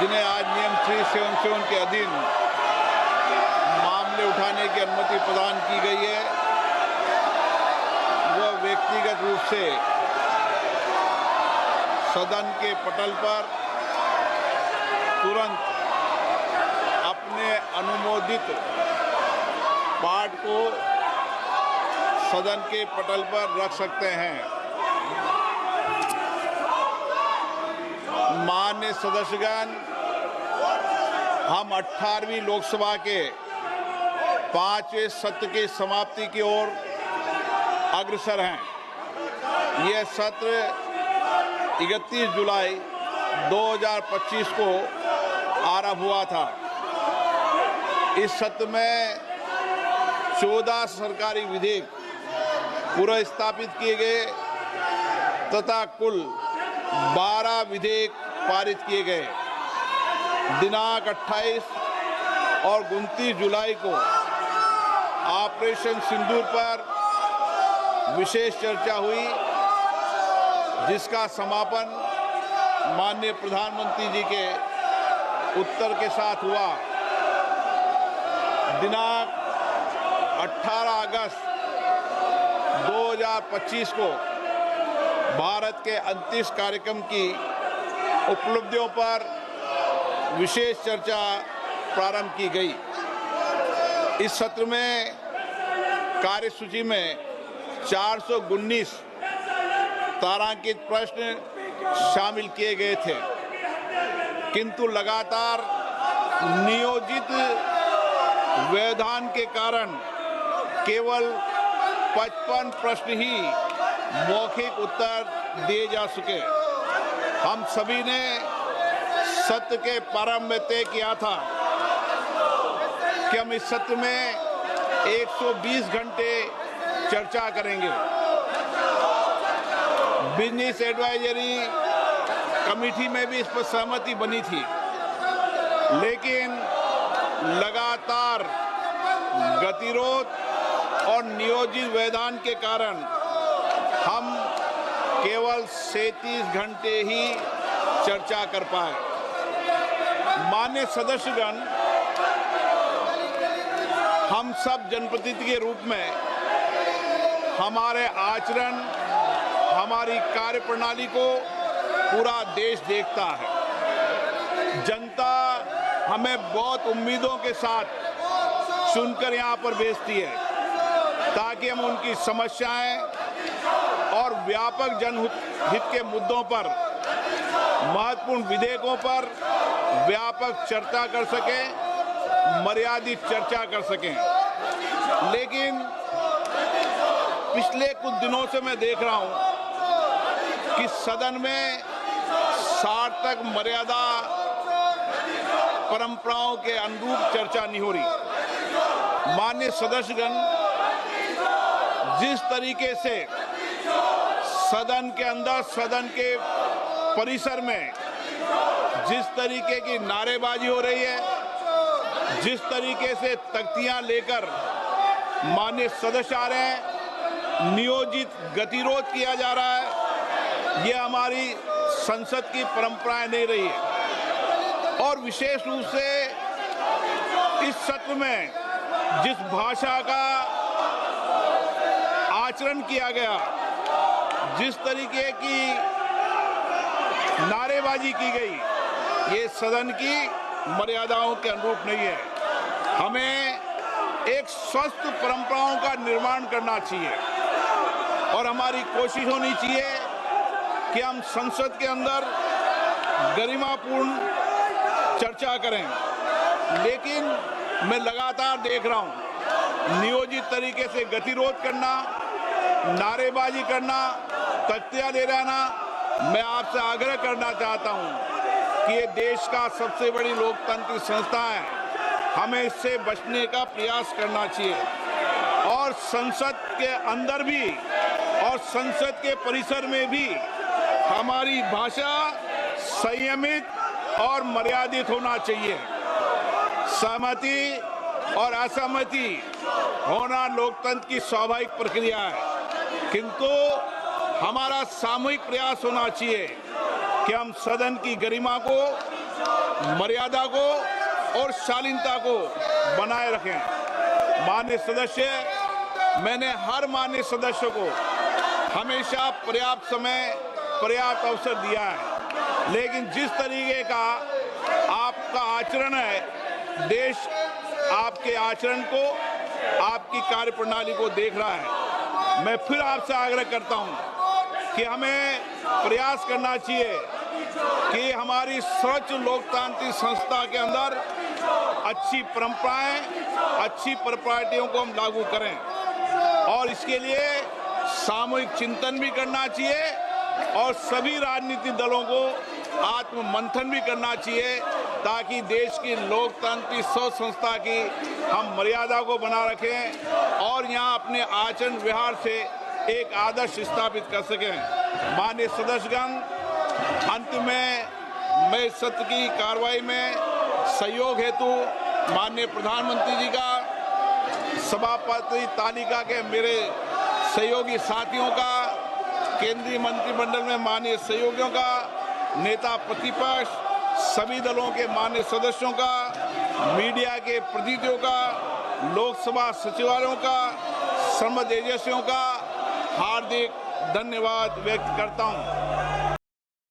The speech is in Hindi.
जिन्हें आज नियम 377 के अधीन मामले उठाने की अनुमति प्रदान की गई है, वह व्यक्तिगत रूप से सदन के पटल पर तुरंत अपने अनुमोदित पाठ को सदन के पटल पर रख सकते हैं। माननीय सदस्यगण, हम 18वीं लोकसभा के 5वें सत्र की समाप्ति की ओर अग्रसर हैं। यह सत्र 31 जुलाई 2025 को आरंभ हुआ था। इस सत्र में 14 सरकारी विधेयक पुनर्स्थापित किए गए तथा कुल 12 विधेयक पारित किए गए। दिनांक 28 और 29 जुलाई को ऑपरेशन सिंदूर पर विशेष चर्चा हुई, जिसका समापन माननीय प्रधानमंत्री जी के उत्तर के साथ हुआ। दिनांक 18 अगस्त 2025 को भारत के अंतरिक्ष कार्यक्रम की उपलब्धियों पर विशेष चर्चा प्रारंभ की गई। इस सत्र में कार्यसूची में 419 तारांकित प्रश्न शामिल किए गए थे, किंतु लगातार नियोजित व्यवधान के कारण केवल 55 प्रश्न ही मौखिक उत्तर दिए जा सके। हम सभी ने सत्र के प्रारंभ में तय किया था कि हम इस सत्र में 120 घंटे चर्चा करेंगे। बिजनेस एडवाइजरी कमेटी में भी इस पर सहमति बनी थी, लेकिन लगातार गतिरोध और नियोजित व्यवधान के कारण हम केवल 37 घंटे ही चर्चा कर पाए। माननीय सदस्यगण, हम सब जनप्रतिनिधि के रूप में हमारे आचरण, हमारी कार्यप्रणाली को पूरा देश देखता है। जनता हमें बहुत उम्मीदों के साथ चुनकर यहाँ पर भेजती है ताकि हम उनकी समस्याएं और व्यापक जनहित के मुद्दों पर, महत्वपूर्ण विधेयकों पर व्यापक चर्चा कर सकें, मर्यादित चर्चा कर सकें। लेकिन पिछले कुछ दिनों से मैं देख रहा हूं कि सदन में सार्थक मर्यादा परंपराओं के अनुरूप चर्चा नहीं हो रही। माननीय सदस्यगण, जिस तरीके से सदन के अंदर, सदन के परिसर में जिस तरीके की नारेबाजी हो रही है, जिस तरीके से तख्तियां लेकर माननीय सदस्य आ रहे हैं, नियोजित गतिरोध किया जा रहा है, यह हमारी संसद की परंपराएं नहीं रही है। और विशेष रूप से इस सत्र में जिस भाषा का आचरण किया गया, जिस तरीके की नारेबाजी की गई, ये सदन की मर्यादाओं के अनुरूप नहीं है। हमें एक स्वस्थ परंपराओं का निर्माण करना चाहिए और हमारी कोशिश होनी चाहिए कि हम संसद के अंदर गरिमापूर्ण चर्चा करें। लेकिन मैं लगातार देख रहा हूं नियोजित तरीके से गतिरोध करना, नारेबाजी करना, तख्तियां ले रहना। मैं आपसे आग्रह करना चाहता हूं कि ये देश का सबसे बड़ी लोकतांत्रिक संस्था है, हमें इससे बचने का प्रयास करना चाहिए। और संसद के अंदर भी और संसद के परिसर में भी हमारी भाषा संयमित और मर्यादित होना चाहिए। सहमति और असहमति होना लोकतंत्र की स्वाभाविक प्रक्रिया है, किंतु हमारा सामूहिक प्रयास होना चाहिए कि हम सदन की गरिमा को मर्यादा को और शालीनता को बनाए रखें। माननीय सदस्य, मैंने हर माननीय सदस्य को हमेशा पर्याप्त समय, पर्याप्त अवसर दिया है, लेकिन जिस तरीके का आपका आचरण है, देश आपके आचरण को, आपकी कार्यप्रणाली को देख रहा है। मैं फिर आपसे आग्रह करता हूं कि हमें प्रयास करना चाहिए कि हमारी स्वच्छ लोकतांत्रिक संस्था के अंदर अच्छी परंपराएं, अच्छी प्रॉपर्टियों को हम लागू करें और इसके लिए सामूहिक चिंतन भी करना चाहिए और सभी राजनीतिक दलों को आत्म मंथन भी करना चाहिए ताकि देश की लोकतांत्रिक स्वच्छ संस्था की हम मर्यादा को बना रखें और यहाँ अपने आचरण व्यवहार से एक आदर्श स्थापित कर सकें। माननीय सदस्यगण, अंत में मैं सत्र की कार्रवाई में सहयोग हेतु माननीय प्रधानमंत्री जी का, सभापति तालिका के मेरे सहयोगी साथियों का, केंद्रीय मंत्रिमंडल में माननीय सहयोगियों का, नेता प्रतिपक्ष, सभी दलों के माननीय सदस्यों का, मीडिया के प्रतिनिधियों का, लोकसभा सचिवालयों का, संबद्ध एजेंसियों का हार्दिक धन्यवाद व्यक्त करता हूं।